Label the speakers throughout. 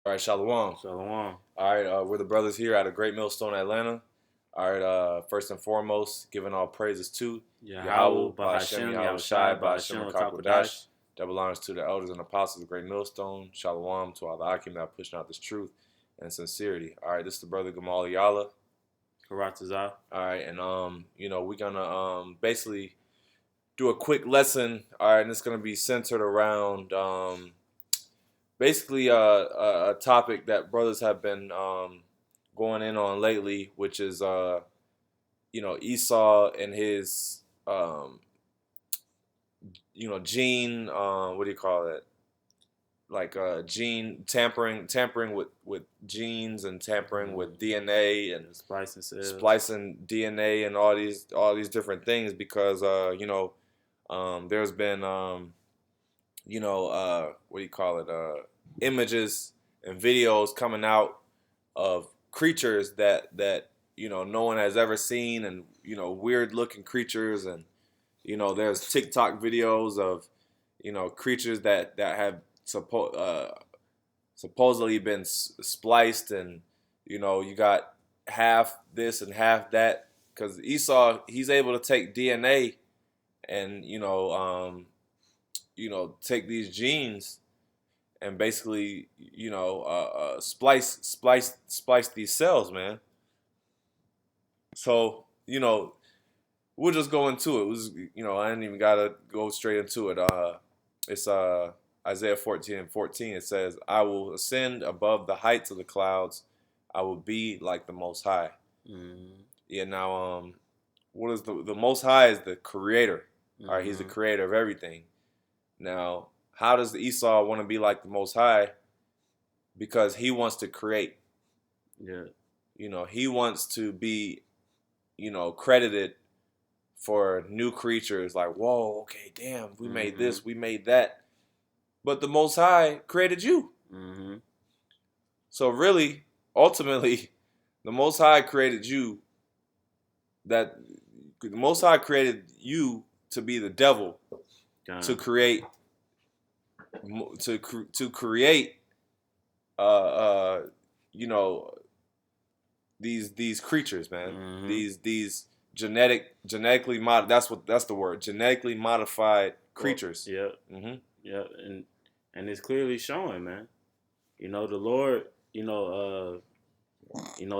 Speaker 1: All right, Shalom.
Speaker 2: Shalom.
Speaker 1: All right, we're the brothers here out of Great Millstone, Atlanta. All right, first and foremost, giving all praises to Yahawah,
Speaker 2: YAHAWAH,
Speaker 1: BAHASHAM,
Speaker 2: BAHASHAM,
Speaker 1: YAHAWASHI,
Speaker 2: BAHASHAM,
Speaker 1: BAHASHAM,
Speaker 2: Rakakwadash.
Speaker 1: Rakakwadash. Double honors to the elders and apostles of Great Millstone. Shalom to all the Akim that are pushing out this truth and sincerity. All right, this is the brother Gamal Yala.
Speaker 2: Karatazah.
Speaker 1: All right, and we're gonna basically do a quick lesson. All right, and it's gonna be centered around basically a topic that brothers have been going in on lately, which is Esau and his gene, what do you call it, like gene tampering with genes, and tampering with DNA, and
Speaker 2: Splicing cells.
Speaker 1: splicing DNA and all these different things, because there's been what do you call it, images and videos coming out of creatures that no one has ever seen, and weird looking creatures, and there's TikTok videos of creatures that have supposedly been spliced, and you got half this and half that, because Esau, he's able to take DNA and take these genes and basically splice these cells, man. So we'll just go into it. It was, I didn't even gotta go straight into it. It's Isaiah 14:14. It says, "I will ascend above the heights of the clouds. I will be like the Most High." Yeah. Now, what is the Most High? Is the Creator. All right, He's the Creator of everything. Now, how does Esau want to be like the Most High? Because he wants to create.
Speaker 2: Yeah.
Speaker 1: He wants to be, credited for new creatures. Like, whoa, okay, damn, we made this, we made that. But the Most High created you. So really, ultimately, the Most High created you. The Most High created you to be the devil, to create, these creatures, man. These genetically mod. That's the word. Genetically modified creatures.
Speaker 2: Well, yeah. Yeah, and it's clearly showing, man. The Lord,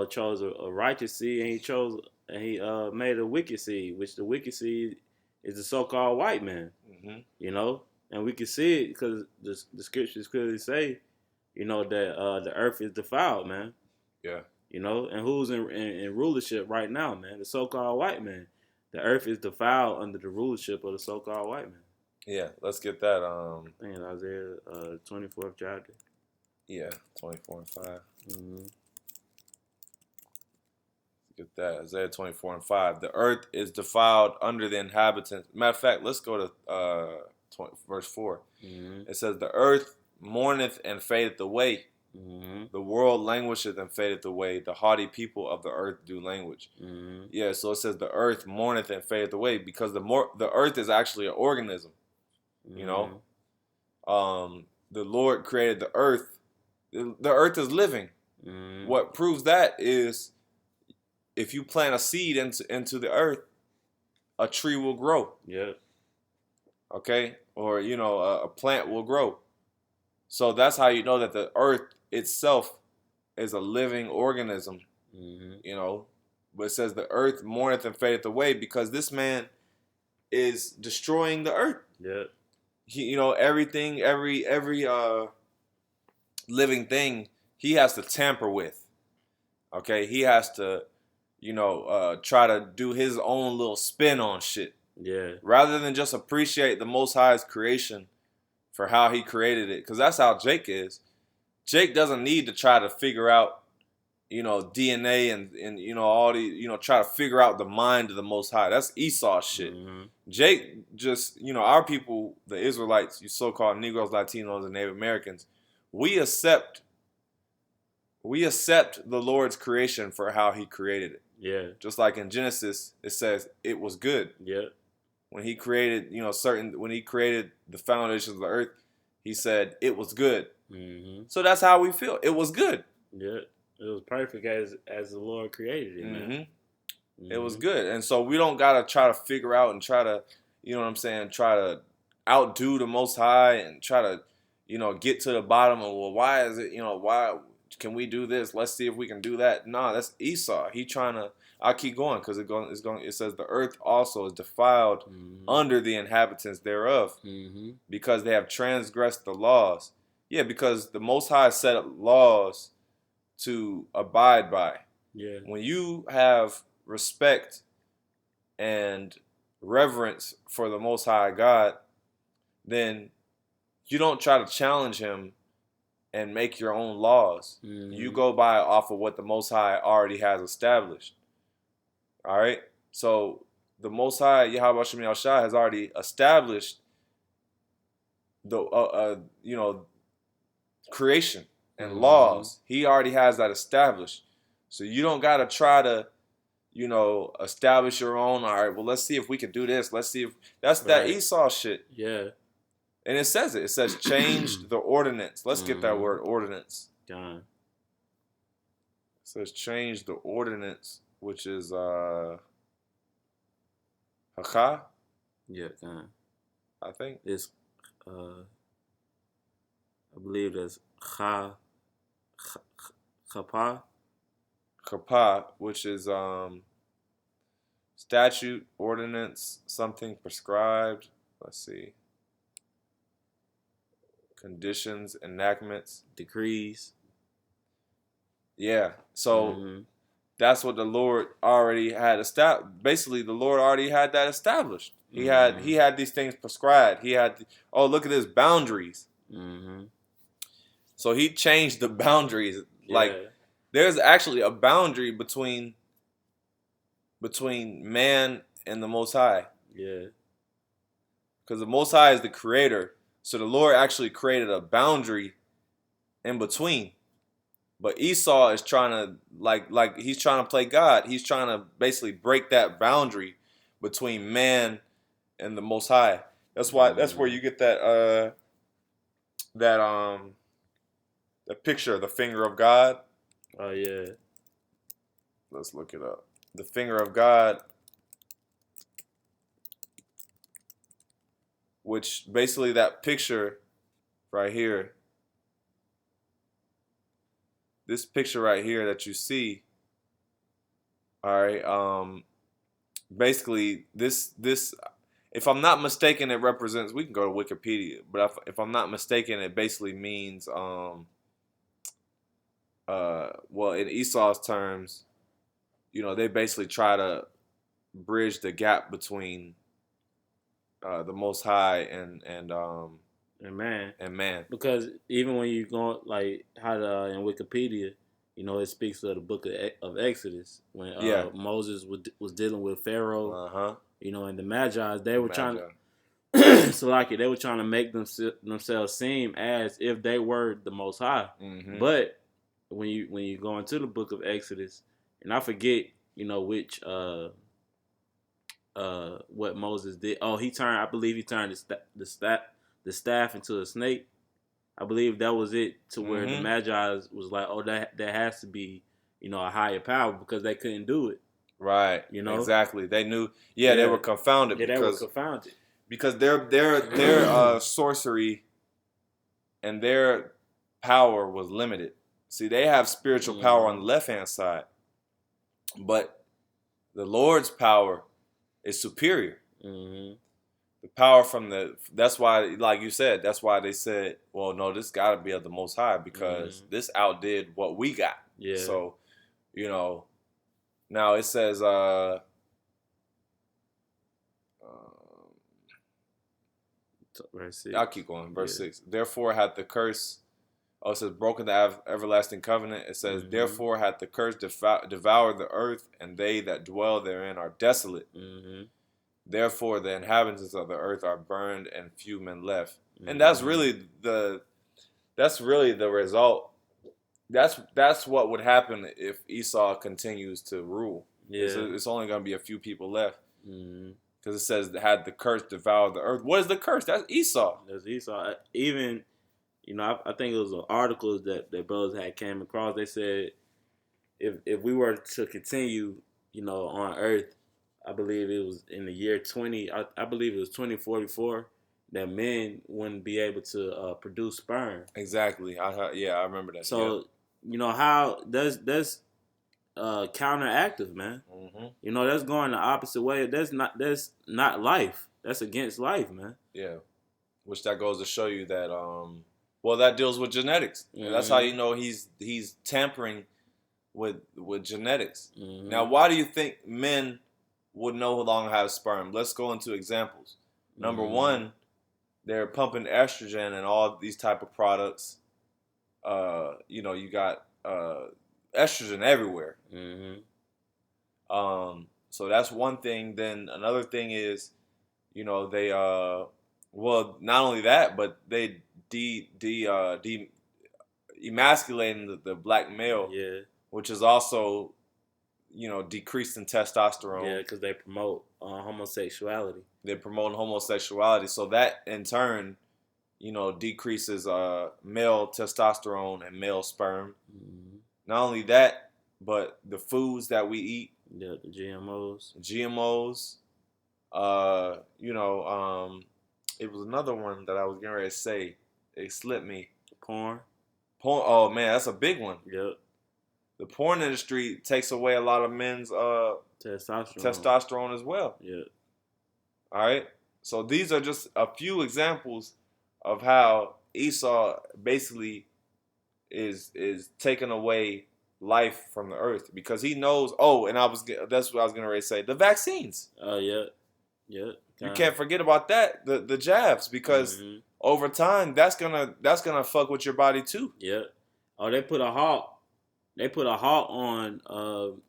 Speaker 2: chose a righteous seed, and he made a wicked seed, which the wicked seed is the so-called white man. And we can see it because the scriptures clearly say, that the earth is defiled, man.
Speaker 1: Yeah.
Speaker 2: And who's in rulership right now, man? The so-called white man. The earth is defiled under the rulership of the so-called white man.
Speaker 1: Yeah, let's get that.
Speaker 2: I think in Isaiah 24th chapter.
Speaker 1: Yeah, 24:5. Get that. Isaiah 24:5. The earth is defiled under the inhabitants. Matter of fact, let's go to verse 4. It says, "The earth mourneth and fadeth away. The world languisheth and fadeth away. The haughty people of the earth do languish." Yeah, so it says the earth mourneth and fadeth away, because the earth is actually an organism. The Lord created the earth. The earth is living. What proves that is, if you plant a seed into the earth, a tree will grow.
Speaker 2: Yeah.
Speaker 1: Okay? Or, a plant will grow. So that's how you know that the earth itself is a living organism. But it says the earth mourneth and fadeth away, because this man is destroying the earth.
Speaker 2: Yeah.
Speaker 1: Everything, every living thing, he has to tamper with. Okay? He has to, try to do his own little spin on shit.
Speaker 2: Yeah.
Speaker 1: Rather than just appreciate the Most High's creation for how he created it. Because that's how Jake is. Jake doesn't need to try to figure out, DNA and all the, try to figure out the mind of the Most High. That's Esau shit. Jake just, our people, the Israelites, you so-called Negroes, Latinos, and Native Americans, we accept the Lord's creation for how he created it.
Speaker 2: Yeah.
Speaker 1: Just like in Genesis, it says it was good.
Speaker 2: Yeah.
Speaker 1: When he created, when he created the foundations of the earth, he said it was good.
Speaker 2: Mm-hmm.
Speaker 1: So that's how we feel. It was good.
Speaker 2: Yeah, it was perfect as the Lord created it, man.
Speaker 1: Mm-hmm. It was good. And so we don't got to try to figure out and try to, you know what I'm saying, try to outdo the Most High and try to, get to the bottom of, well, why is it, why can we do this? Let's see if we can do that. Nah, that's Esau. He trying to, I'll keep going because it says the earth also is defiled under the inhabitants thereof because they have transgressed the laws. Yeah, because the Most High set up laws to abide by.
Speaker 2: Yeah.
Speaker 1: When you have respect and reverence for the Most High God, then you don't try to challenge him and make your own laws. You go by off of what the Most High already has established. All right? So the Most High, YAHAWASHI, has already established the, creation and laws. He already has that established. So you don't got to try to, establish your own. All right, well, let's see if we can do this. Let's see if that's that Esau shit.
Speaker 2: Yeah.
Speaker 1: And it says it. It says change the ordinance. Let's get that word ordinance.
Speaker 2: God.
Speaker 1: It says change the ordinance, which is Haka.
Speaker 2: Yeah, God.
Speaker 1: I think
Speaker 2: it's I believe that's Chapa.
Speaker 1: Kapa, which is statute, ordinance, something prescribed. Let's see. Conditions, enactments,
Speaker 2: decrees.
Speaker 1: Yeah. So that's what the Lord already had established. Basically, the Lord already had that established. He had these things prescribed. He had, look at his boundaries. So he changed the boundaries.
Speaker 2: Yeah.
Speaker 1: Like there's actually a boundary between man and the Most High.
Speaker 2: Yeah.
Speaker 1: Because the Most High is the creator. So the Lord actually created a boundary in between. But Esau is trying to, like he's trying to play God. He's trying to basically break that boundary between man and the Most High. That's why. That's where you get that that picture of the finger of God.
Speaker 2: Oh yeah.
Speaker 1: Let's look it up. The finger of God, which basically that picture right here. This picture right here that you see. All right. Basically, this, if I'm not mistaken, it represents. We can go to Wikipedia, but if I'm not mistaken, it basically means well, in Esau's terms, they basically try to bridge the gap between the Most High and man.
Speaker 2: Because even when you go like how in Wikipedia, it speaks of the book of Exodus when Moses was dealing with Pharaoh. And the Magi, they were trying to, so like they were trying to make themselves seem as if they were the Most High. But when you go into the book of Exodus, and I forget, which what Moses did. Oh, I believe he turned the staff into a snake. I believe that was it, to where the Magi was like, oh, that has to be, a higher power, because they couldn't do it.
Speaker 1: Right. Exactly. They knew. Yeah, they were confounded.
Speaker 2: Yeah, they were confounded
Speaker 1: because their sorcery and their power was limited. See, they have spiritual power on the left-hand side, but the Lord's power is superior. The power from that's why, like you said, that's why they said, well, no, this got to be of the Most High, because this outdid what we got.
Speaker 2: Yeah.
Speaker 1: So, now it says, I'll keep going. Verse 6. Therefore hath the curse, it says, broken the everlasting covenant. It says, therefore hath the curse devoured the earth, and they that dwell therein are desolate. Therefore the inhabitants of the earth are burned, and few men left. And that's really the result. That's what would happen if Esau continues to rule. Yeah. It's only going to be a few people left. Because it says, had the curse devoured the earth. What is the curse? That's Esau.
Speaker 2: That's Esau. Even You know, I think it was an article that brothers had came across. They said if we were to continue, you know, on Earth, I believe it was in the year 20. I believe it was 2044 that men wouldn't be able to produce sperm.
Speaker 1: Exactly. I remember that.
Speaker 2: So
Speaker 1: Yeah.
Speaker 2: you know how that's counteractive, man.
Speaker 1: Mm-hmm.
Speaker 2: You know that's going the opposite way. That's not life. That's against life, man.
Speaker 1: Yeah. Which that goes to show you that well, that deals with genetics. And that's how you know he's tampering with genetics.
Speaker 2: Mm-hmm.
Speaker 1: Now, why do you think men would no longer have sperm? Let's go into examples. Number one, they're pumping estrogen and all these type of products. You know, you got estrogen everywhere.
Speaker 2: Mm-hmm.
Speaker 1: So that's one thing. Then another thing is, you know, they well, not only that, but they emasculating the black male,
Speaker 2: Yeah.
Speaker 1: which is also, you know, decreased in testosterone.
Speaker 2: Yeah, because they promote homosexuality.
Speaker 1: They're promoting homosexuality, so that in turn, you know, decreases male testosterone and male sperm.
Speaker 2: Mm-hmm.
Speaker 1: Not only that, but the foods that we eat.
Speaker 2: Yeah, the GMOs.
Speaker 1: You know, it was another one that I was getting ready to say. It slipped me.
Speaker 2: Porn.
Speaker 1: Oh man, that's a big one.
Speaker 2: Yep.
Speaker 1: The porn industry takes away a lot of men's testosterone as well.
Speaker 2: Yeah.
Speaker 1: All right. So these are just a few examples of how Esau basically is taking away life from the earth because he knows. Oh, and that's what I was going to say. The vaccines.
Speaker 2: Oh yeah. Yeah.
Speaker 1: You can't forget about that. The jabs because over time that's gonna fuck with your body too.
Speaker 2: Yeah. Oh, they put a halt. They put a halt on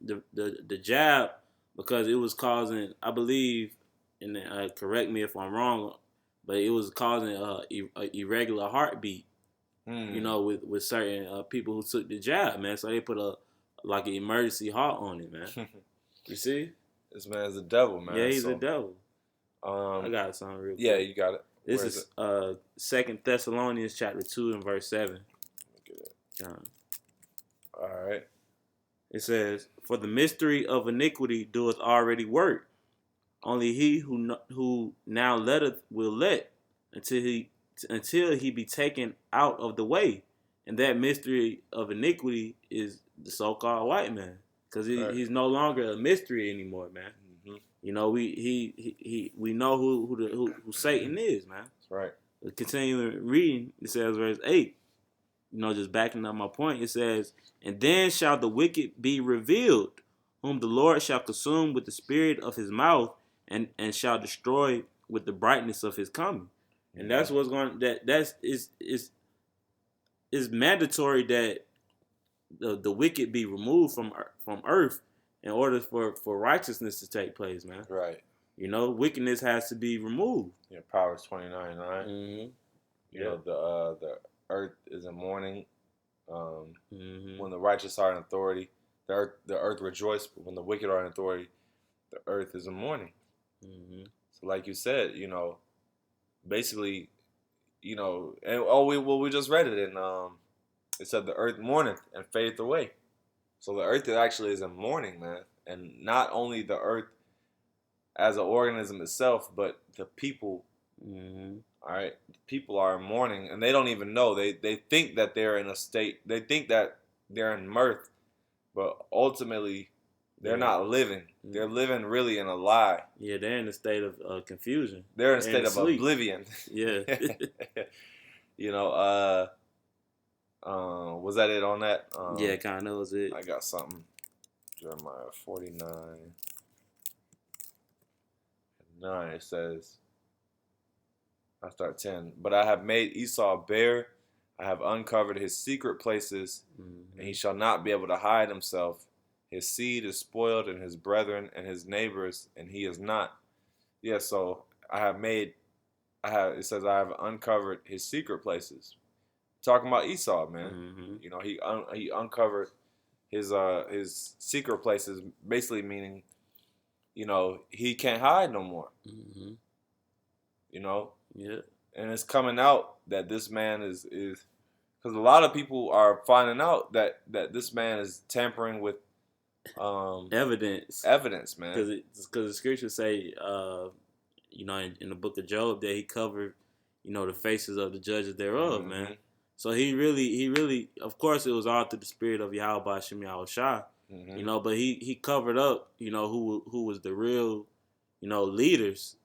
Speaker 2: the jab because it was causing, I believe, and correct me if I'm wrong, but it was causing a irregular heartbeat. You know, with certain people who took the jab, man. So they put an emergency halt on it, man. You see?
Speaker 1: This man's the devil, man.
Speaker 2: Yeah, he's the devil.
Speaker 1: I
Speaker 2: got something real quick.
Speaker 1: Yeah, you got it.
Speaker 2: This is 2 Thessalonians chapter 2 and verse 7.
Speaker 1: All right.
Speaker 2: It says, "For the mystery of iniquity doeth already work. Only he who now letteth will let until he be taken out of the way. And that mystery of iniquity is the so-called white man, because he's no longer a mystery anymore, man. Mm-hmm. You know, we know who Satan is, man.
Speaker 1: That's right.
Speaker 2: Continuing reading, it says verse 8. You know, just backing up my point, it says, "And then shall the wicked be revealed, whom the Lord shall consume with the spirit of his mouth, and shall destroy with the brightness of his coming." And that's what's going. Is mandatory that the wicked be removed from earth in order for righteousness to take place, man.
Speaker 1: Right.
Speaker 2: You know, wickedness has to be removed.
Speaker 1: Yeah, Proverbs 29, right?
Speaker 2: Mm-hmm.
Speaker 1: You know, the earth is in mourning when the righteous are in authority. The earth rejoices, but when the wicked are in authority, the earth is in mourning. Mm-hmm. So, like you said, you know, basically, you know, and we just read it in it said the earth mourneth and fadeth away. So the earth actually is in mourning, man, and not only the earth as an organism itself, but the people. Mm-hmm. All right, people are in mourning, and they don't even know. They think that they're in a state. They think that they're in mirth, but ultimately, they're not living. Mm-hmm. They're living really in a lie.
Speaker 2: Yeah, they're in a state of confusion.
Speaker 1: They're in a state of oblivion.
Speaker 2: Yeah.
Speaker 1: You know, was that it on that?
Speaker 2: Yeah, kind of was it.
Speaker 1: I got something. Jeremiah 49. 9, it says, I start 10. "But I have made Esau bare. I have uncovered his secret places, and he shall not be able to hide himself. His seed is spoiled, and his brethren and his neighbors, and he is not." Yeah, so it says I have uncovered his secret places. Talking about Esau, man. Mm-hmm. You know, he uncovered his secret places, basically meaning, you know, he can't hide no more. Mm-hmm. You know?
Speaker 2: Yeah.
Speaker 1: and it's coming out that this man is because a lot of people are finding out that this man is tampering with
Speaker 2: evidence,
Speaker 1: man.
Speaker 2: Because the scriptures say, you know, in the book of Job that he covered, you know, the faces of the judges thereof, man. So he really, of course, it was all through the spirit of YAHAWASHI, YAHAWASHI, you know, but he covered up, you know, who was the real, you know, leaders,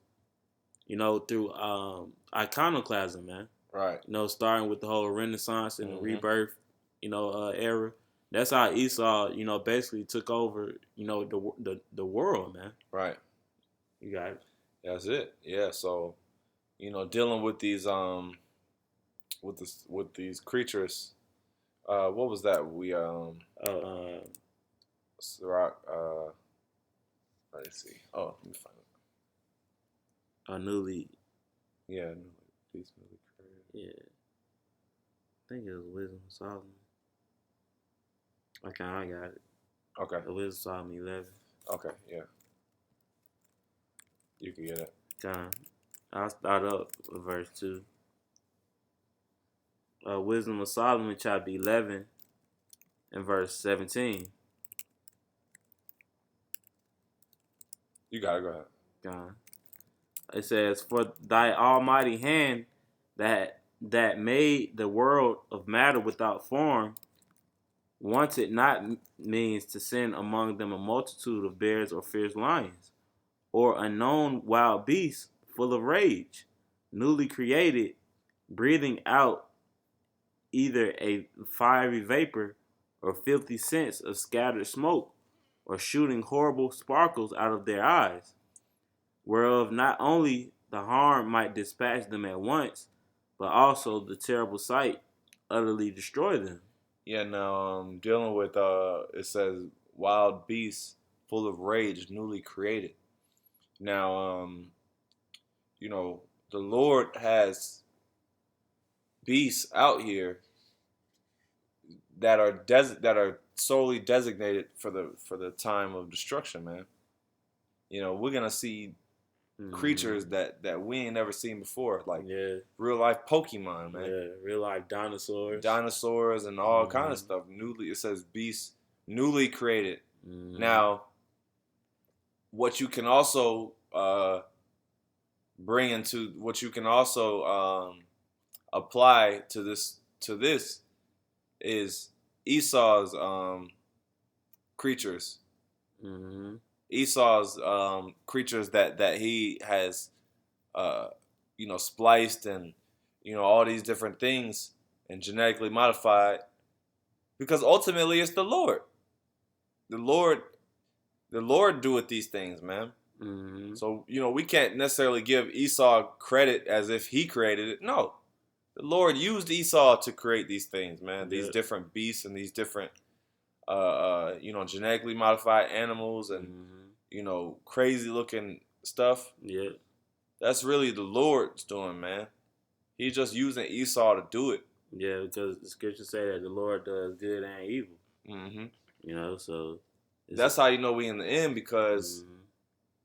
Speaker 2: you know, through iconoclasm, man.
Speaker 1: Right.
Speaker 2: You know, starting with the whole Renaissance and the rebirth, you know, era. That's how Esau, you know, basically took over, you know, the world, man.
Speaker 1: Right.
Speaker 2: You got it.
Speaker 1: That's it. Yeah. So, you know, dealing with these with these creatures. What was that? We Sirach. Let's see. Oh, let me find it.
Speaker 2: Newly.
Speaker 1: Yeah. Peace, newly created.
Speaker 2: Yeah. I think it was Wisdom of Solomon. Okay, I got it.
Speaker 1: Okay.
Speaker 2: The Wisdom of Solomon 11.
Speaker 1: Okay. Yeah. You can get it.
Speaker 2: I'll start up with verse 2. Wisdom of Solomon, chapter 11, and verse 17.
Speaker 1: You got it. Go ahead.
Speaker 2: It says, "For thy almighty hand that made the world of matter without form, wanted not means to send among them a multitude of bears or fierce lions, or unknown wild beasts full of rage, newly created, breathing out either a fiery vapor or filthy scents of scattered smoke, or shooting horrible sparkles out of their eyes, whereof not only the harm might dispatch them at once, but also the terrible sight utterly destroy them."
Speaker 1: Yeah. Now, dealing with it says wild beasts full of rage, newly created. Now, you know, the Lord has beasts out here that are solely designated for the time of destruction, man. You know, we're gonna see creatures that we ain't never seen before, like real life Pokemon, man.
Speaker 2: Yeah, real life
Speaker 1: dinosaurs and all kind of stuff. It says beasts newly created. Now, what you can also bring into what you can also apply to this is Esau's creatures. Esau's creatures that he has you know, spliced and, you know, all these different things and genetically modified, because ultimately it's the Lord. The Lord doeth these things, man. So, you know, we can't necessarily give Esau credit as if he created it. No. The Lord used Esau to create these things, man. These different beasts and these different you know, genetically modified animals and you know, crazy looking stuff.
Speaker 2: Yeah.
Speaker 1: That's really the Lord's doing, man. He's just using Esau to do it.
Speaker 2: Yeah, because the scriptures say that the Lord does good and evil. You know, so
Speaker 1: that's how you know we in the end, because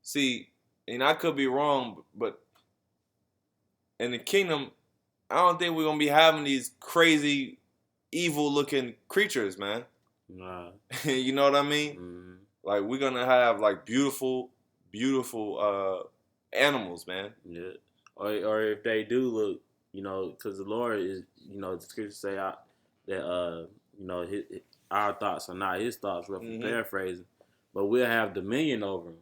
Speaker 1: see, and I could be wrong, but in the kingdom, I don't think we're gonna be having these crazy, evil looking creatures, man.
Speaker 2: Nah.
Speaker 1: You know what I mean? Like, we're gonna have like beautiful animals, man.
Speaker 2: Yeah. Or if they do look, you know, because the Lord is, you know, the scriptures say that you know, our thoughts are not His thoughts, roughly paraphrasing, but we'll have dominion over them.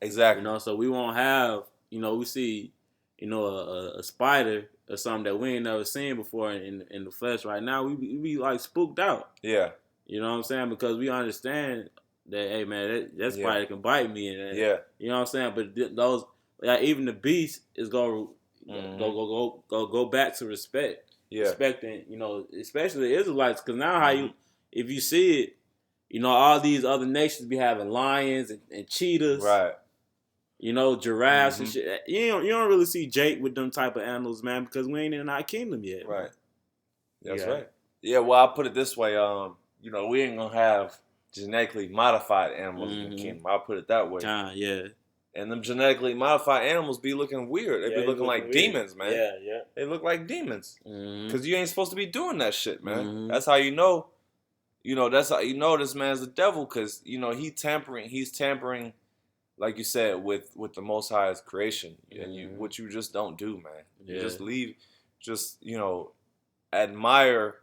Speaker 1: Exactly.
Speaker 2: You know, so we won't have, you know, we see, you know, a spider or something that we ain't never seen before in the flesh. Right now, we be like spooked out.
Speaker 1: Yeah.
Speaker 2: You know what I'm saying? Because we understand that, hey man, that spider can bite me, and
Speaker 1: yeah,
Speaker 2: you know what I'm saying. But those, like, even the beast is gonna go back to respecting, you know, especially the Israelites, because now how you, if you see it, you know, all these other nations be having lions and cheetahs,
Speaker 1: right?
Speaker 2: You know, giraffes and shit. You don't really see Jake with them type of animals, man, because we ain't in our kingdom yet,
Speaker 1: right? That's right. Yeah, well, I'll put it this way. You know, we ain't gonna have genetically modified animals in the kingdom. I'll put it that way.
Speaker 2: Yeah.
Speaker 1: And them genetically modified animals be looking weird. They be looking like weird. Demons, man.
Speaker 2: Yeah.
Speaker 1: They look like demons. Because you ain't supposed to be doing that shit, man. That's how you know. That's how you know this man's the devil. Because, he's tampering, like you said, with the Most High's creation. And what you just don't do, man. You just leave, admire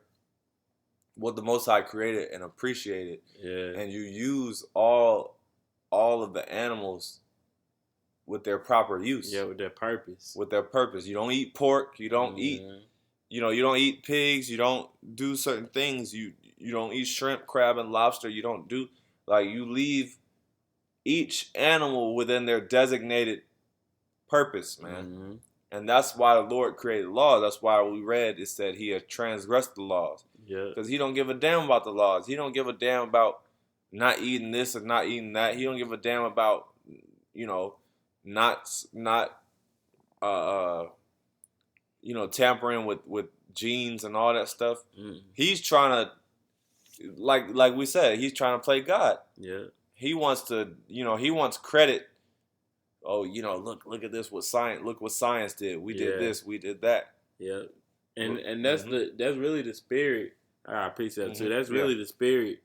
Speaker 1: what the Most High created and appreciate it. Yeah. And you use all of the animals with their proper use.
Speaker 2: Yeah, with their purpose.
Speaker 1: With their purpose. You don't eat pork. You don't eat, you don't eat pigs. You don't do certain things. You don't eat shrimp, crab, and lobster. You don't do, you leave each animal within their designated purpose, man. And that's why the Lord created laws. That's why we read it said he had transgressed the laws. Yeah. Because he don't give a damn about the laws. He don't give a damn about not eating this or not eating that. He don't give a damn about, not tampering with genes and all that stuff. He's trying to, like we said, he's trying to play God. Yeah. He wants to, he wants credit. Oh, look at this. Look what science did. We did this. We did that.
Speaker 2: Yeah. And that's that's really the spirit. I appreciate that too. That's really the spirit,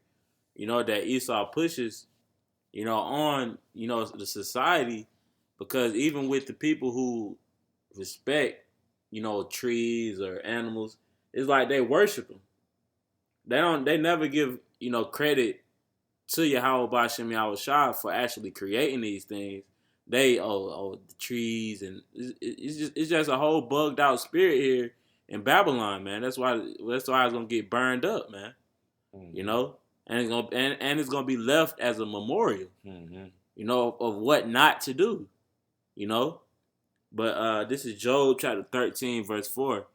Speaker 2: that Esau pushes, on, the society. Because even with the people who respect, trees or animals, it's like they worship them. They never give, credit to YAHAWASHI YAHAWASHI for actually creating these things. They, the trees, and it's just a whole bugged out spirit here in Babylon, man. That's why it's gonna get burned up, man. And it's gonna be left as a memorial, of what not to do. But this is Job chapter 13, verse 4.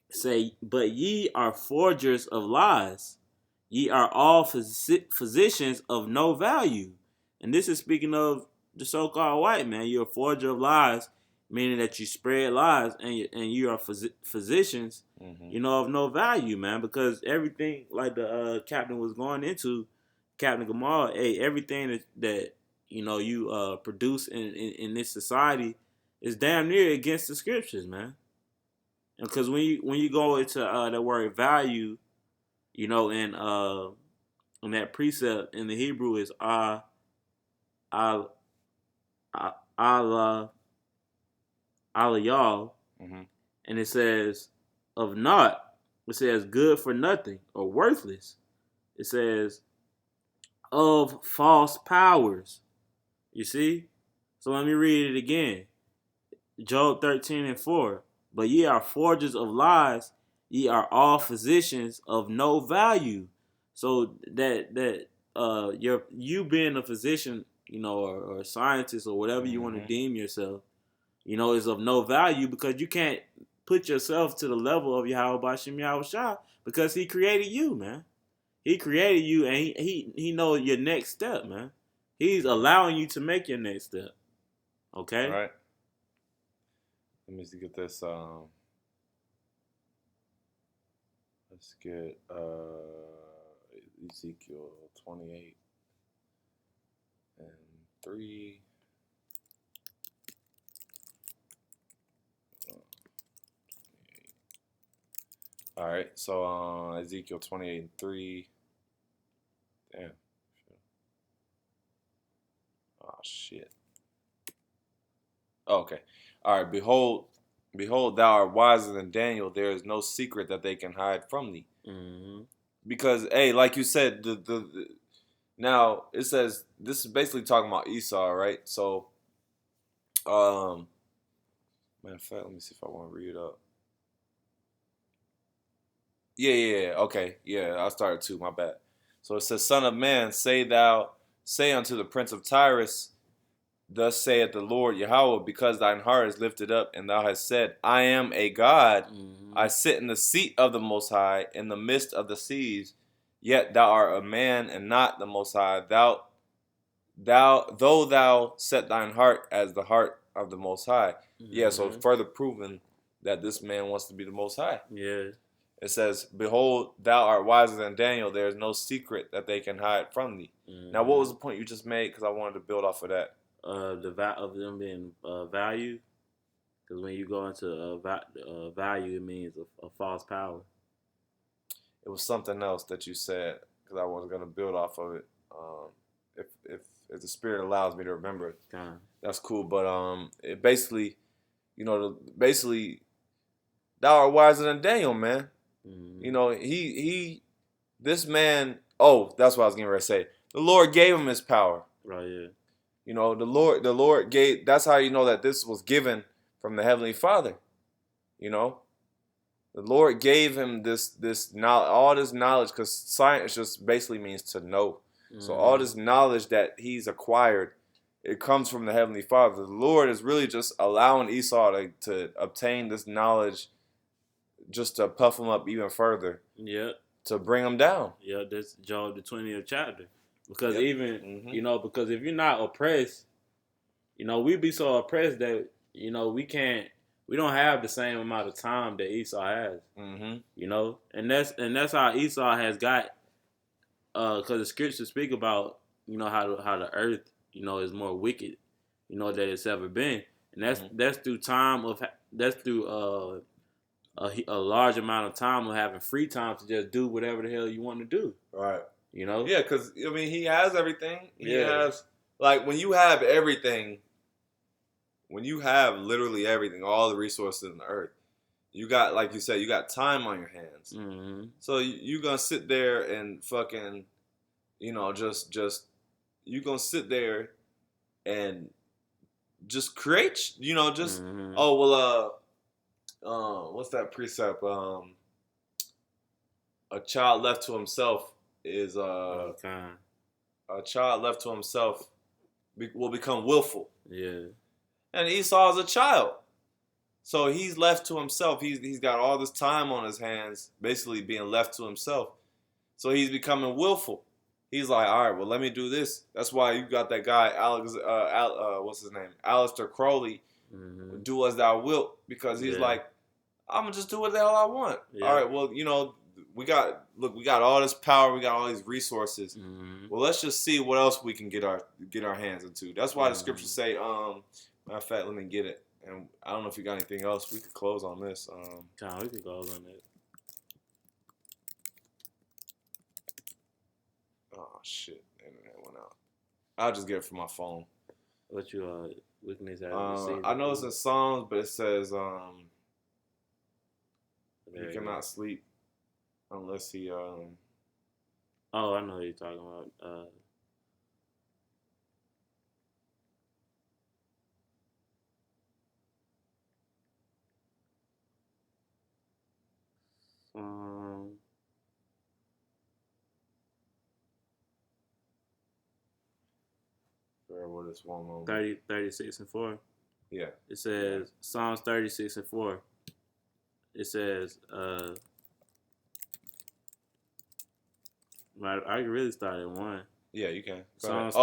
Speaker 2: Say, but ye are forgers of lies. Ye are all physicians of no value. And this is speaking of the so-called white man. You're a forger of lies, meaning that you spread lies, and you are physicians, of no value, man. Because everything, like the captain was going into, Captain Gamal, everything that you produce in this society is damn near against the scriptures, man. Because when you go into the word value, in that precept in the Hebrew is alayal, and it says of naught. It says good for nothing or worthless. It says of false powers. You see? So let me read it again. Job 13 and 4. But ye are forgers of lies, ye are all physicians of no value. So that you being a physician, or a scientist or whatever you want to deem yourself, is of no value, because you can't put yourself to the level of YAHAWASHI YAHAWASHI, because he created you, man. He created you, and he knows your next step, man. He's allowing you to make your next step. Okay?
Speaker 1: All right. Let me get this. Let's get Ezekiel 28 and 3. All right, so Ezekiel 28 and 3. Damn. Oh, shit. Okay. All right. Behold, thou art wiser than Daniel. There is no secret that they can hide from thee. Because, hey, like you said, now it says this is basically talking about Esau, right? So, matter of fact, let me see if I want to read it up. Yeah. Okay. Yeah, I started too. My bad. So it says, Son of man, say unto the prince of Tyrus, thus saith the Lord Yahweh, because thine heart is lifted up, and thou hast said, I am a God. I sit in the seat of the Most High, in the midst of the seas. Yet thou art a man, and not the Most High. Though thou set thine heart as the heart of the Most High. Yeah, so it's further proven that this man wants to be the Most High. Yeah. It says, Behold, thou art wiser than Daniel. There is no secret that they can hide from thee. Now, what was the point you just made? Because I wanted to build off of that.
Speaker 2: of them being value. Because when you go into value, it means a false power.
Speaker 1: It was something else that you said because I was gonna build off of it. If the spirit allows me to remember it, that's cool. But it basically, basically, thou art wiser than Daniel, man. Mm-hmm. This man. Oh, that's what I was getting ready to say. The Lord gave him his power.
Speaker 2: Right. Yeah.
Speaker 1: The Lord gave. That's how you know that this was given from the Heavenly Father. The Lord gave him this knowledge, all this knowledge, because science just basically means to know. Mm-hmm. So all this knowledge that he's acquired, it comes from the Heavenly Father. The Lord is really just allowing Esau to obtain this knowledge, just to puff him up even further.
Speaker 2: Yeah.
Speaker 1: To bring him down.
Speaker 2: Yeah, that's Job the 20th chapter. Because because if you're not oppressed, we be so oppressed that we don't have the same amount of time that Esau has. Mm-hmm. And that's how Esau has got. Because the scriptures speak about how the earth is more wicked that it's ever been, and that's through a large amount of time of having free time to just do whatever the hell you want to do.
Speaker 1: Right. Yeah, because he has everything. He has, like, when you have everything. When you have literally everything, all the resources in the earth, you got, like you said, you got time on your hands. Mm-hmm. So you're going to sit there and fucking, just you're going to sit there and just create, mm-hmm. Oh, well, what's that precept? A child left to himself is, a child left to himself will become willful. Yeah. And Esau is a child. So he's left to himself. He's got all this time on his hands, basically being left to himself. So he's becoming willful. He's like, all right, well, let me do this. That's why you got that guy, what's his name? Aleister Crowley, mm-hmm. Do as thou wilt. Because he's like, I'm going to just do what the hell I want. Yeah. All right, well, we got all this power. We got all these resources. Mm-hmm. Well, let's just see what else we can get our hands into. That's why the scriptures say, matter of fact, let me get it. And I don't know if you got anything else. We could close on this.
Speaker 2: We could close on it.
Speaker 1: Oh, shit. The internet went out. I'll just get it from my phone.
Speaker 2: What you looking at?
Speaker 1: I know it's in Psalms, but it says he cannot sleep unless he...
Speaker 2: Oh, I know what you're talking about.
Speaker 1: This one moment.
Speaker 2: 36 and 4.
Speaker 1: Yeah.
Speaker 2: It says Psalms 36 and 4. It says I can really start at 1.
Speaker 1: Yeah, you can.
Speaker 2: Psalms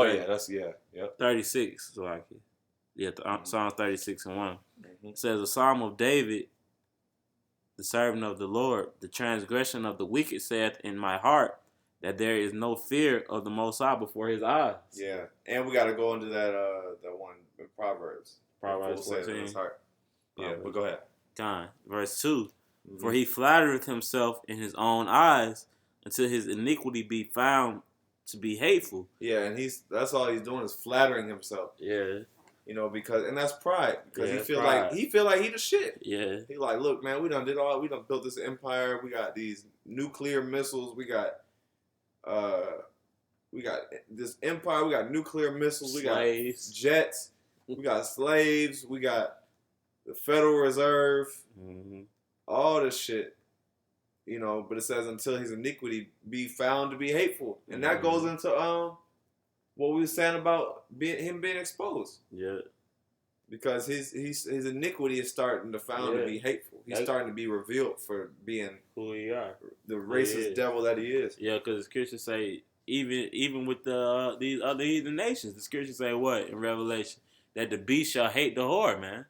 Speaker 1: 36.
Speaker 2: So I can. Yeah, Psalms 36 and 1. Mm-hmm. It says a psalm of David, the servant of the Lord. The transgression of the wicked saith in my heart, that there is no fear of the Most High before His eyes.
Speaker 1: Yeah, and we got to go into that one in Proverbs.
Speaker 2: Proverbs 14.
Speaker 1: Yeah, but go ahead.
Speaker 2: Verse 2. Mm-hmm. For he flattereth himself in his own eyes until his iniquity be found to be hateful.
Speaker 1: Yeah, and that's all he's doing is flattering himself.
Speaker 2: Yeah.
Speaker 1: And that's pride. Because he feel like he the shit. Yeah. He like, look, man, we done built this empire. We got these nuclear missiles. We got this empire. We got nuclear missiles.
Speaker 2: Slaves.
Speaker 1: We got jets. We got slaves. We got the Federal Reserve. Mm-hmm. All this shit. But it says until his iniquity be found to be hateful, and that goes into what we were saying about him being exposed. Yeah. Because his iniquity is starting to found to be hateful. He's starting to be revealed for being
Speaker 2: who he are,
Speaker 1: the racist devil that he is.
Speaker 2: Yeah, because the scriptures say even with these other heathen nations, the scriptures say what in Revelation, that the beast shall hate the whore, man.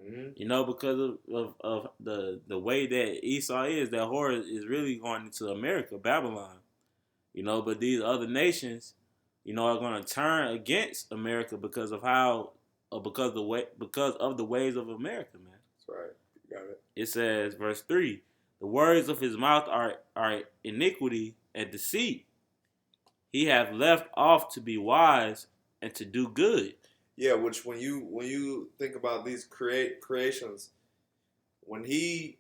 Speaker 2: Mm-hmm. Because of the way that Esau is, that whore is really going into America, Babylon. But these other nations, are going to turn against America because of the ways of America, man.
Speaker 1: That's right. You got it.
Speaker 2: It says, verse 3, the words of his mouth are iniquity and deceit. He hath left off to be wise and to do good.
Speaker 1: Yeah, which when you think about these creations, when he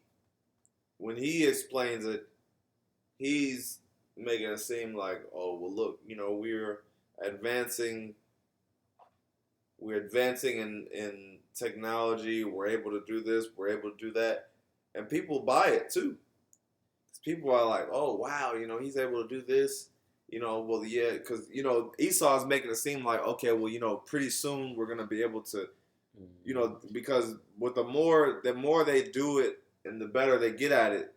Speaker 1: explains it, he's making it seem like, oh well, look, we're advancing in technology. We're able to do this. We're able to do that, and people buy it too. People are like, oh wow, he's able to do this. Well, yeah, because Esau is making it seem like, okay, well, pretty soon we're gonna be able to, because with the more they do it and the better they get at it,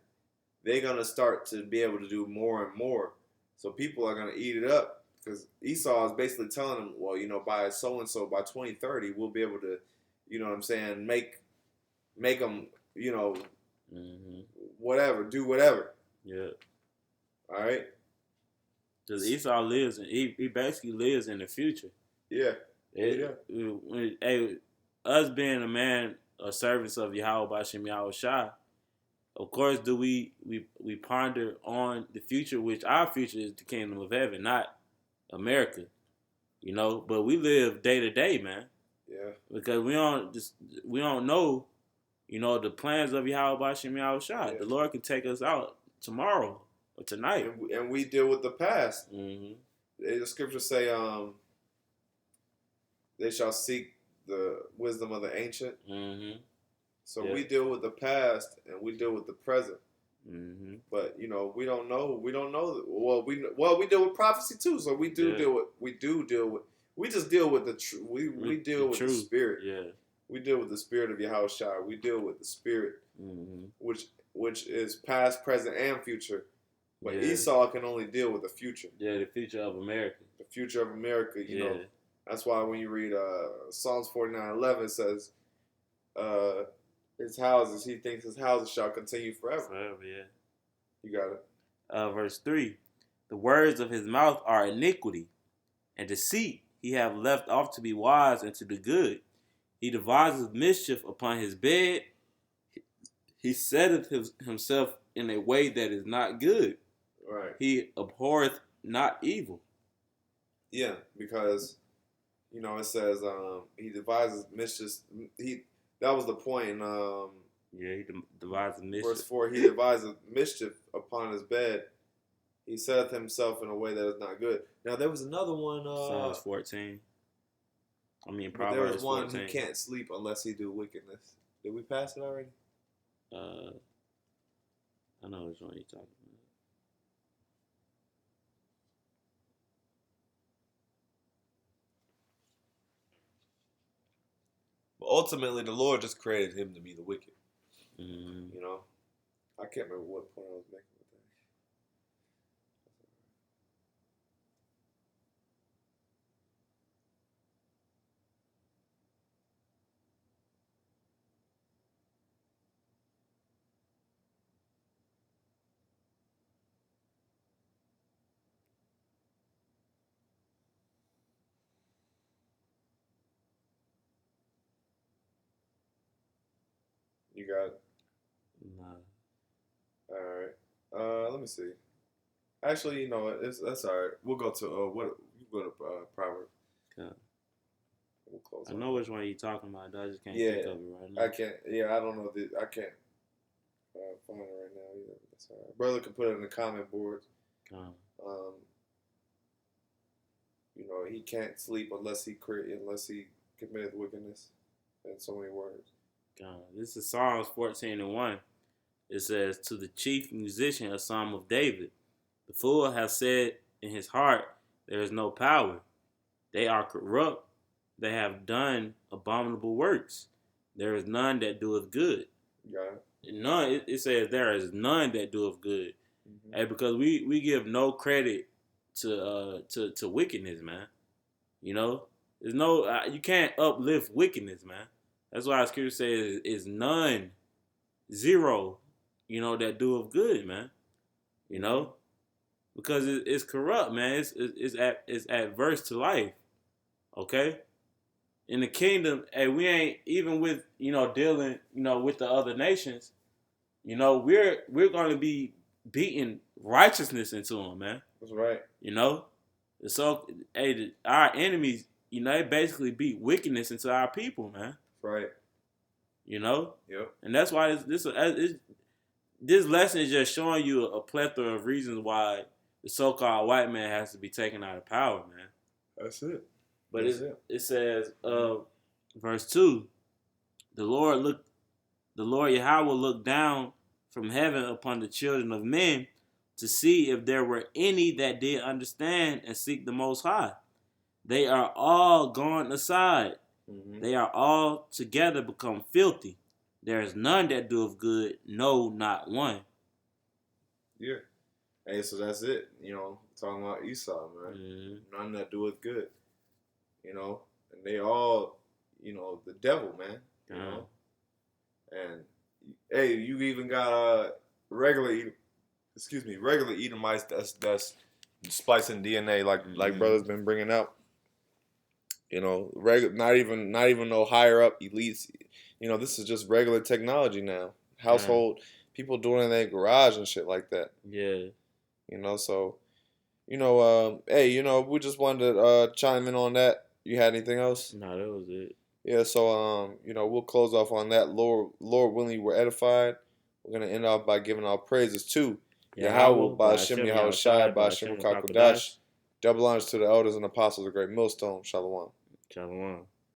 Speaker 1: they're gonna start to be able to do more and more. So people are gonna eat it up because Esau is basically telling them, well, by so and so by 2030 we'll be able to, what I'm saying, make them, whatever, do whatever.
Speaker 2: Yeah.
Speaker 1: All right.
Speaker 2: Because Esau he basically lives in the future.
Speaker 1: Yeah.
Speaker 2: Us being a servants of YAHAWASHI, of course, do we ponder on the future, which our future is the kingdom of heaven, not America. But we live day to day, man.
Speaker 1: Yeah.
Speaker 2: Because we don't know, the plans of YAHAWASHI. Yeah. The Lord can take us out tomorrow or tonight.
Speaker 1: And we deal with the past.
Speaker 2: Mm-hmm.
Speaker 1: The scriptures say, they shall seek the wisdom of the ancient.
Speaker 2: Mm-hmm.
Speaker 1: So we deal with the past and we deal with the present.
Speaker 2: Mm-hmm.
Speaker 1: But we don't know. We don't know. We deal with prophecy too. So we do deal with. We just deal with the truth. We deal with the spirit.
Speaker 2: Yeah.
Speaker 1: We deal with the spirit of Yahawashi. We deal with the spirit, which is past, present, and future. But Esau can only deal with the future.
Speaker 2: Yeah, the future of America.
Speaker 1: The future of America. You know. That's why when you read Psalms 49:11, it says, he thinks his houses shall continue forever.
Speaker 2: Forever, yeah.
Speaker 1: You got it.
Speaker 2: Verse 3, the words of his mouth are iniquity and deceit. He have left off to be wise and to do good. He devises mischief upon his bed. He setteth himself in a way that is not good.
Speaker 1: Right.
Speaker 2: He abhorreth not evil.
Speaker 1: Yeah, because it says he devises mischief. That was the point.
Speaker 2: He devises mischief.
Speaker 1: Verse 4, he devises mischief upon his bed. He setteth himself in a way that is not good. Now there was another one.
Speaker 2: Psalms 14. Proverbs 14.
Speaker 1: There was one who can't sleep unless he do wickedness. Did we pass it already?
Speaker 2: I know which one you're talking about.
Speaker 1: But ultimately, the Lord just created him to be the wicked.
Speaker 2: Mm-hmm.
Speaker 1: I can't remember what point I was making with that. You got it?
Speaker 2: No.
Speaker 1: All right. Let me see. Actually, you know what? That's all right. We'll go to You go to Proverbs.
Speaker 2: Okay.
Speaker 1: We'll close.
Speaker 2: I know which one you're talking about. I just can't think of it right now.
Speaker 1: I can't. Yeah, I don't know. I can't find it right now either. That's all right. Brother can put it in the comment boards. He can't sleep unless he committed wickedness. In so many words.
Speaker 2: This is Psalms 14:1. It says, to the chief musician, a psalm of David. The fool hath said in his heart, there is no power. They are corrupt. They have done abominable works. There is none that doeth good.
Speaker 1: Yeah.
Speaker 2: None. It says there is none that doeth good. Mm-hmm. And because we give no credit to wickedness, man. There's no you can't uplift wickedness, man. That's why scripture says is none, zero, that doeth good, man. because it's corrupt, man. It's adverse to life. Okay, in the kingdom, hey, we ain't even with dealing with the other nations. We're going to be beating righteousness into them, man.
Speaker 1: That's right.
Speaker 2: So hey, our enemies, they basically beat wickedness into our people, man.
Speaker 1: Right.
Speaker 2: Yep. And that's why this lesson is just showing you a plethora of reasons why the so-called white man has to be taken out of power, man.
Speaker 1: That's it.
Speaker 2: But it says, verse 2, the Lord YAHAWAH looked down from heaven upon the children of men to see if there were any that did understand and seek the Most High. They are all gone aside. Mm-hmm. They are all together become filthy. There is none that doeth good, no, not one.
Speaker 1: Yeah. Hey, so that's it. Talking about Esau, man. Mm-hmm. None that doeth good. And they all, the devil, man. And hey, you even got regular Edomites that's splicing DNA like brother's been bringing up. Not even no higher up elites. This is just regular technology now. Household people doing it in their garage and shit like that.
Speaker 2: Yeah.
Speaker 1: So, hey, we just wanted to chime in on that. You had anything else?
Speaker 2: No, that was it.
Speaker 1: Yeah, so we'll close off on that. Lord willing, we're edified. We're gonna end off by giving our praises to Yahawah, BAHASHAM, YAHAWASHI, BAHASHAM, KAKODASH. Double honors to the elders and apostles of the great millstone. Shalom.
Speaker 2: Shalom.